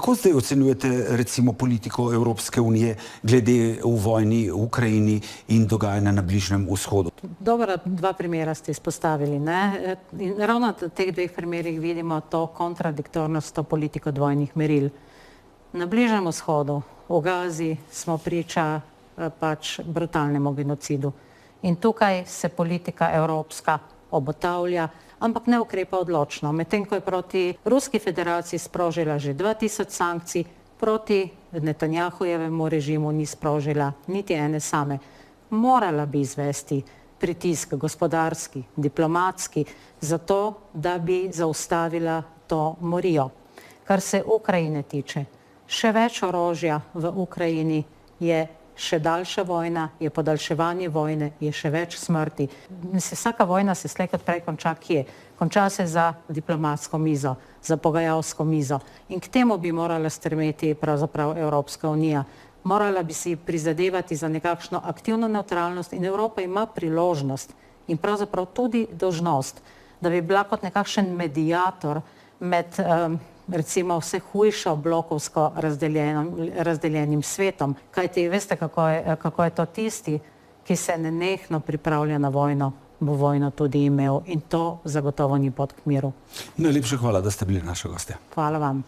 Kako zdaj ocenjujete recimo politiko Evropske unije glede v vojni v Ukrajini in dogajanja na Bližnjem vzhodu? Dobra, dva primera ste izpostavili, ne? In ravno v teh dveh primerih vidimo to kontradiktornost, to politiko dvojnih meril. Na Bližnjem vzhodu, v Gazi, smo priča pač brutalnemu genocidu. In tukaj se politika evropska obotavlja, ampak ne ukrepa odločno. Medtem ko je proti Ruski federaciji sprožila že 2000 sankcij, proti Netanjahujevemu režimu ni sprožila niti ene same. Morala bi izvesti pritisk gospodarski, diplomatski, zato da bi zaustavila to morijo. Kar se Ukrajine tiče, še več orožja v Ukrajini je še daljša vojna, je podaljševanje vojne, je še več smrti. Vsaka vojna se slej kot prej konča kje? Konča se za diplomatsko mizo, za pogajalsko mizo. In k temu bi morala stremeti pravzaprav Evropska unija. Morala bi si prizadevati za nekakšno aktivno nevtralnost in Evropa ima priložnost in pravzaprav tudi dolžnost, da bi bila kot nekakšen mediator med recimo vse hujšo blokovsko razdeljenim svetom. Kajti veste, kako je to tisti, ki se nenehno pripravlja na vojno, bo vojno tudi imel in to zagotovo ni pot k miru. Najlepša hvala, da ste bili naša gostja. Hvala vam.